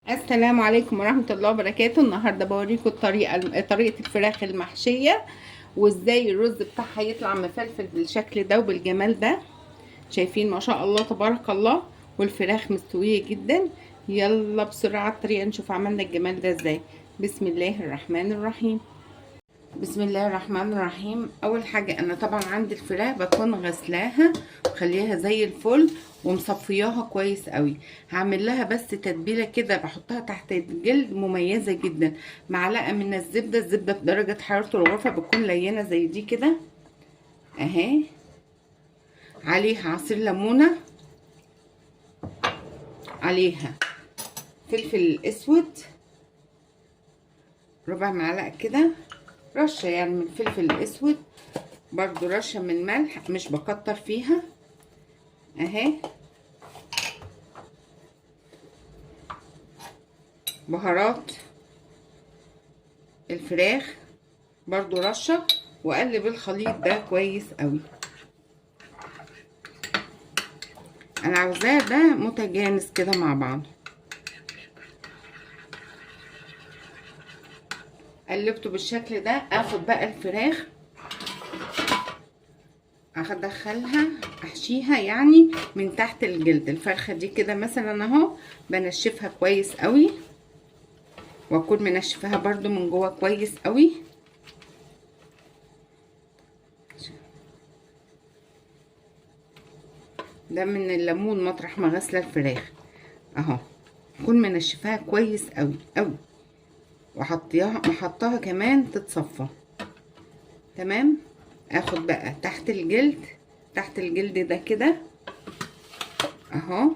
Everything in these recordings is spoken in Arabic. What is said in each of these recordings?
السلام عليكم ورحمة الله وبركاته. النهاردة بوريكم طريقة الفراخ المحشية، وازاي الرز بتاعها يطلع مفلفل بالشكل ده وبالجمال ده. شايفين ما شاء الله تبارك الله، والفراخ مستوية جدا. يلا بسرعة على الطريقة نشوف عملنا الجمال ده ازاي. بسم الله الرحمن الرحيم. بسم الله الرحمن الرحيم. اول حاجه انا طبعا عندي الفراخ بكون غسلاها وخليها زي الفل ومصفياها كويس قوي. هعمل لها بس تتبيله كده بحطها تحت الجلد مميزه جدا. معلقه من الزبده بدرجه حراره الغرفه بتكون لينه زي دي كده اهي. عليها عصير ليمونه، عليها فلفل اسود ربع معلقه كده، رشه يعني من الفلفل الاسود، برضو رشه من الملح مش بكتر فيها اهي. بهارات الفراخ برضو رشه، واقلب الخليط ده كويس قوي. انا عاوزاه ده متجانس كده مع بعض. قلبته بالشكل ده. اخد بقى الفراخ ادخلها احشيها يعني من تحت الجلد. الفرخه دي كده مثلا اهو بنشفها كويس قوي، واكون منشفاها برضو من جوه كويس قوي. ده من الليمون مطرح ما غسله الفراخ اهو، اكون منشفاها كويس قوي قوي، وحطها كمان تتصفى تمام. اخد بقى تحت الجلد، تحت الجلد ده كده اهو،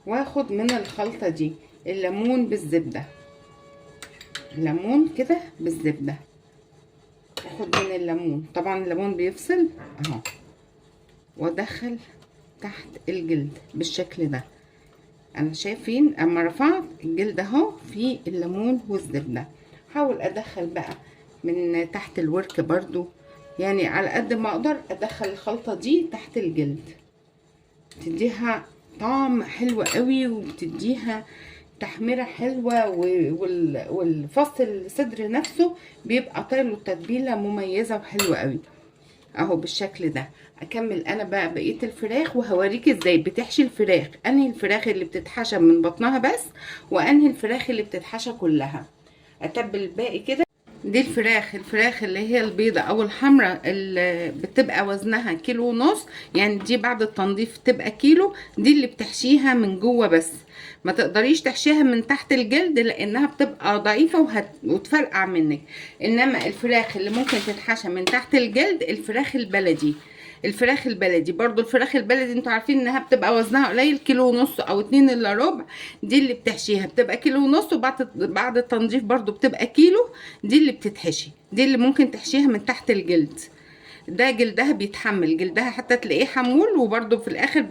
واخد من الخلطة دي الليمون بالزبدة، الليمون كده بالزبدة. اخد من الليمون، طبعا الليمون بيفصل اهو، وادخل تحت الجلد بالشكل ده. انا شايفين اما رفعت الجلد اهو في الليمون والزبدة. حاول ادخل بقى من تحت الورك برضو، يعني على قد ما اقدر ادخل الخلطة دي تحت الجلد، تديها طعم حلو قوي وبتديها تحميرة حلوة، والفص الصدر نفسه بيبقى طايله تتبيلة مميزة وحلوة قوي اهو بالشكل ده. اكمل انا بقى بقية الفراخ وهوريك ازاي بتحشي الفراخ، انهي الفراخ اللي بتتحشى من بطنها بس، وانهي الفراخ اللي بتتحشى كلها. اتبل الباقي كده. دي الفراخ اللي هي البيضة او الحمراء اللي بتبقى وزنها كيلو ونص، يعني دي بعد التنظيف تبقى كيلو. دي اللي بتحشيها من جوه بس، ما تقدريش تحشيها من تحت الجلد لانها بتبقى ضعيفة وتفرقع منك. انما الفراخ اللي ممكن تتحشى من تحت الجلد الفراخ البلدي. الفراخ البلدي برضو، الفراخ البلدي انتوا عارفين انها بتبقى وزنها قليل، كيلو ونص او 2 الا ربع. دي اللي بتحشيها بتبقى كيلو ونص، وبعد التنظيف برضو بتبقى كيلو. دي اللي بتتحشي، دي اللي ممكن تحشيها من تحت الجلد. ده جلدها بيتحمل، جلدها حتى تلاقيه حمول، وبرضو في الاخر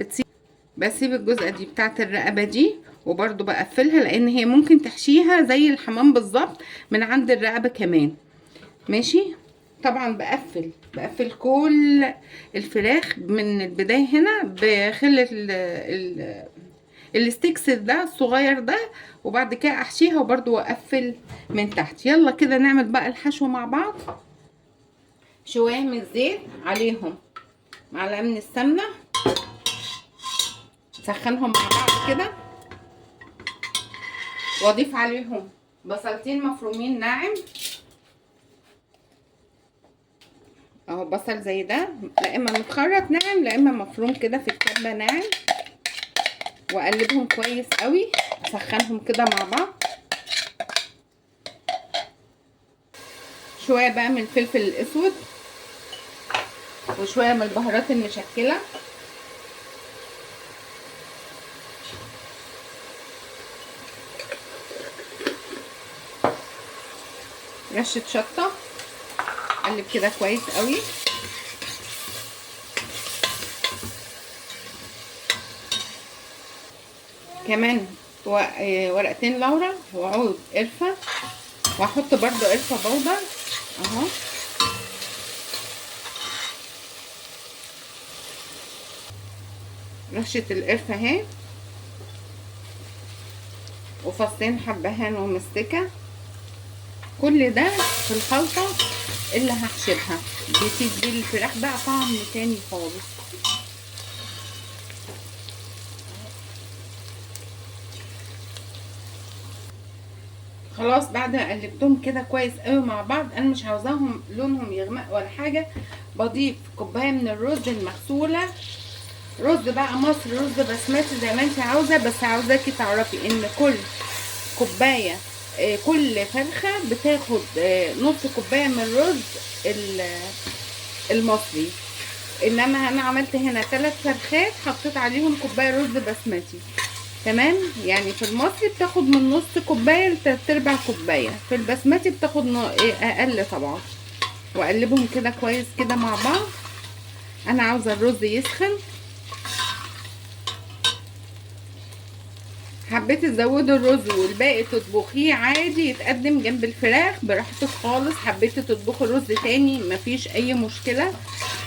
بسيب الجزء دي بتاعت الرقبة دي، وبرضو بقفلها لان هي ممكن تحشيها زي الحمام بالظبط من عند الرقبة كمان. ماشي. طبعا بقفل كل الفراخ من البداية هنا بخل الستيكس ده الصغير ده، وبعد كده احشيها وبرضو اقفل من تحت. يلا كده نعمل بقى الحشو مع بعض. شوية من الزيت، عليهم معلقة من السمنة، سخنهم مع بعض كده، واضيف عليهم بصلتين مفرومين ناعم اهو. بصل زي ده، لا اما متخرط ناعم لا اما مفروم كده في الكبه ناعم، واقلبهم كويس قوي، اسخنهم كده مع بعض. شويه بقى من الفلفل الاسود، وشويه من البهارات المشكله، رشه شطه. اقلب كده كويس قوي. كمان ورقتين لورا وعود قرفه، واحط برضو قرفه بودر اهو. رشه القرفه اهي. وفصين حبهان ومستكه. كل ده في الخلطه اللي هحشبها، بتدي الفراخ بقى طعم تاني خالص. خلاص بعد ما قلبتهم كده كويس قوي مع بعض، انا مش عاوزاهم لونهم يغمق ولا حاجه. بضيف كوبايه من الرز المغسوله، رز بقى مصر، رز بسمتي زي ما انت عاوزه، بس عاوزاكي تعرفي ان كل كوبايه كل فرخه بتاخد نص كوبايه من الرز المصري. انما انا عملت هنا 3 فرخات حطيت عليهم كوبايه رز بسمتي. تمام، يعني في المصري بتاخد من نص كوبايه لتلات ارباع كوبايه، في البسمتي بتاخد اقل طبعا. واقلبهم كده كويس كده مع بعض. انا عاوزه الرز يسخن. حبيت تزودوا الرز والباقي تطبخيه عادي، يتقدم جنب الفراخ براحتك خالص. حبيت تطبخي الرز تاني مفيش اي مشكله.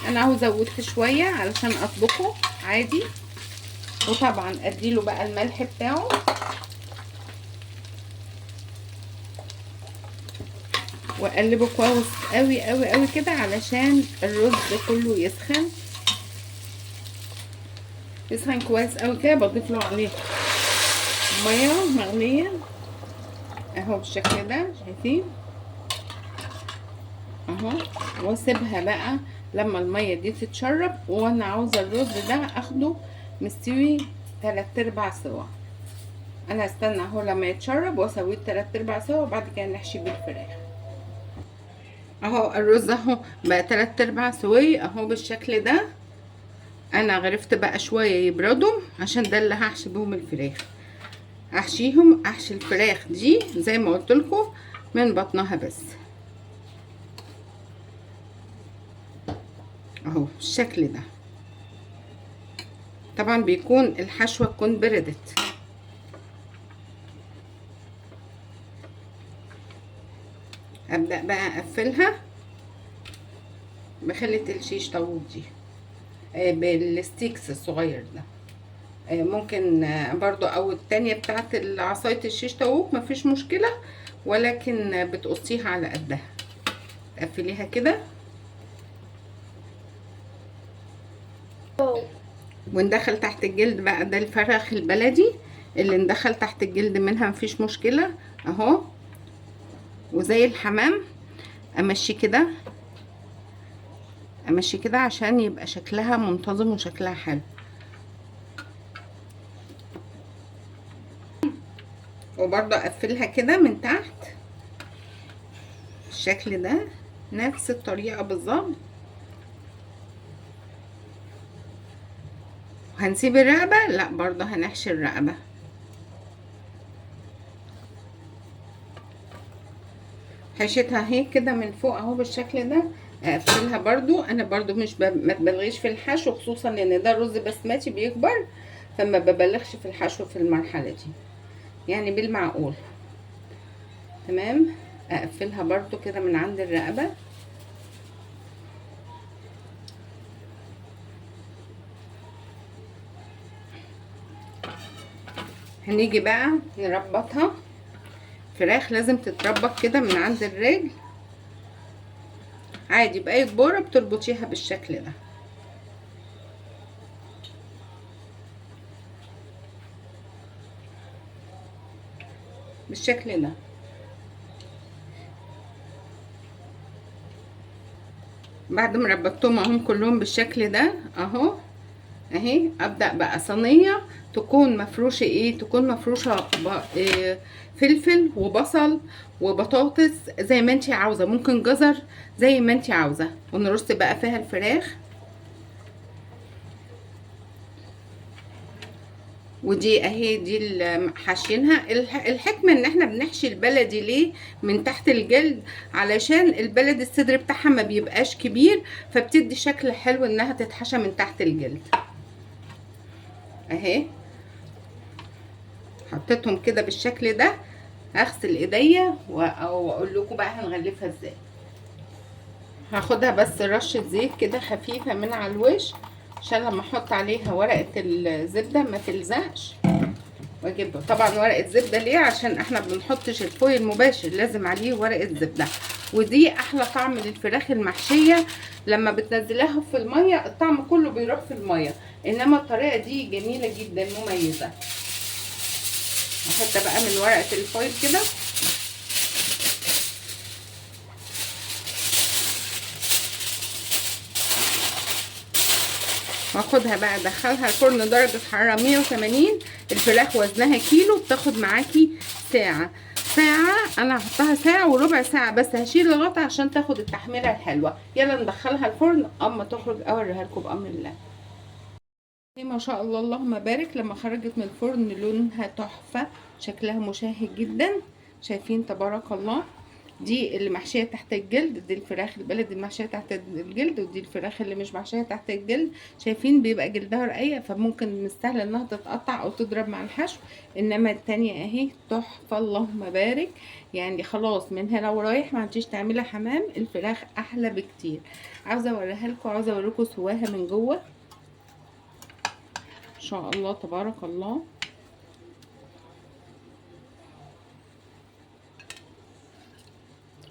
انا اهو زودت شويه علشان اطبخه عادي. وطبعا اديله بقى الملح بتاعه، واقلبه كويس قوي قوي قوي كده علشان الرز كله يسخن. يسخن كويس قوي كده. بضيف له عليه ميه مغليه اهو بالشكل ده، شايفين اهو. واسيبها بقى لما الميه دي تتشرب. وانا عاوزه الرز ده اخده مستوي 3/4 سوا. انا هستنى اهو لما يتشرب واسويه 3/4 سوا، وبعد كده نحشي بيه الفراخ. اهو الرز اهو بقى 3/4 سوي اهو بالشكل ده. انا غرفت بقى شويه يبردوا عشان ده اللي هحشي بيهم الفراخ. احشي الفراخ دي زي ما قلت لكم من بطنها بس اهو بالشكل ده. طبعا بيكون الحشوه تكون بردت. ابدا بقى اقفلها بخلة الشيش طاووق دي بالستيكس الصغير ده. ممكن برضو او التانية بتاعت عصاية الشيش طاووق مفيش مشكلة، ولكن بتقصيها على قدها. تقفليها كده وندخل تحت الجلد بقى. ده الفراخ البلدي اللي ندخل تحت الجلد منها مفيش مشكلة اهو. وزي الحمام امشي كده امشي كده عشان يبقى شكلها منتظم وشكلها حلو. وبرضه اقفلها كده من تحت بالشكل ده نفس الطريقة بالظبط. هنسيب الرقبة؟ لا، برضه هنحشي الرقبة. حشيتها اهي كده من فوق اهو بالشكل ده. اقفلها برضو. انا برضو مش ما تبالغيش في الحشو، خصوصا ان ده رز بسمتي بيكبر، فما ببالغش في الحشو في المرحلة دي، يعني بالمعقول. تمام. اقفلها برضو كده من عند الرقبة. هنيجي بقى نربطها. فراخ لازم تتربط كده من عند الرجل عادي، بأي دبورة بتربطيها بالشكل ده بالشكل ده. بعد ما ربطتهم اهم كلهم بالشكل ده اهو اهي، ابدا بقى صينيه تكون مفروشه تكون مفروشه فلفل وبصل وبطاطس زي ما انتي عاوزه، ممكن جزر زي ما انتي عاوزه، ونرص بقى فيها الفراخ. ودي اهي دي حاشينها. الحكمه ان احنا بنحشي البلدي ليه من تحت الجلد؟ علشان البلدي الصدر بتاعها ما بيبقاش كبير، فبتدي شكل حلو انها تتحشى من تحت الجلد اهي. حطيتهم كده بالشكل ده. هغسل ايديا واقول لكم بقى هنغلفها ازاي. هاخدها بس رشه زيت كده خفيفه من على الوش عشان لما احط عليها ورقه الزبده ما تلزقش. واجيب طبعا ورقه زبده. ليه؟ عشان احنا بنحطش الفويل مباشر، لازم عليه ورقه زبده. ودي احلى طعم للفراخ المحشيه، لما بتنزليها في الميه الطعم كله بيروح في الميه، انما الطريقه دي جميله جدا مميزه. حتى بقى من ورقه الفويل كده. واخدها بقى ادخلها الفرن درجه حراره 180. الفراخ وزنها كيلو، بتاخد معاكي ساعه. انا هحطها ساعه وربع ساعه بس، هشيل الغطا عشان تاخد التحميره الحلوه. يلا ندخلها الفرن اما تخرج اوريها لكم بامر الله. ما شاء الله اللهم بارك، لما خرجت من الفرن لونها تحفه، شكلها مشاهي جدا. شايفين؟ تبارك الله. دي اللي محشيه تحت الجلد، دي الفراخ البلدي المحشيه تحت الجلد، ودي الفراخ اللي مش محشيه تحت الجلد. شايفين؟ بيبقى جلدها رقيق، فممكن مستاهله انها تتقطع او تضرب مع الحشو. انما التانية اهي تحفه اللهم بارك. يعني خلاص من هنا ورايح ما عنديش تعملي حمام، الفراخ احلى بكتير. عاوزه اوريها لكم، عاوزه اوريكم سواها من جوه. ان شاء الله تبارك الله.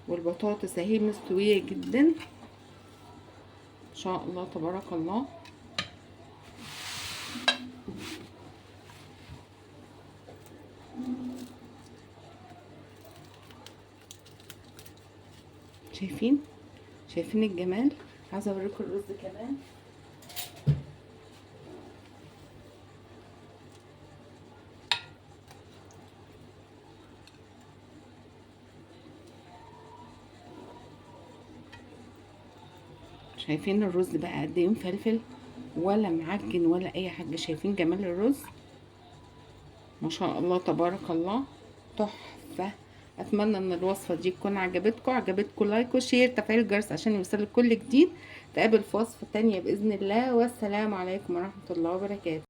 والبطاطس اهي مستويه جدا ان شاء الله تبارك الله. شايفين؟ شايفين الجمال؟ عايزه اوريكم الرز كمان. شايفين الرز بقى قد ايه مفلفل، ولا معجن ولا اي حاجه. شايفين جمال الرز؟ ما شاء الله تبارك الله، تحفه. اتمنى ان الوصفه دي تكون عجبتكم لايك وشير، تفعيل الجرس عشان يوصلك كل جديد. تقابل في وصفه تانية باذن الله، والسلام عليكم ورحمه الله وبركاته.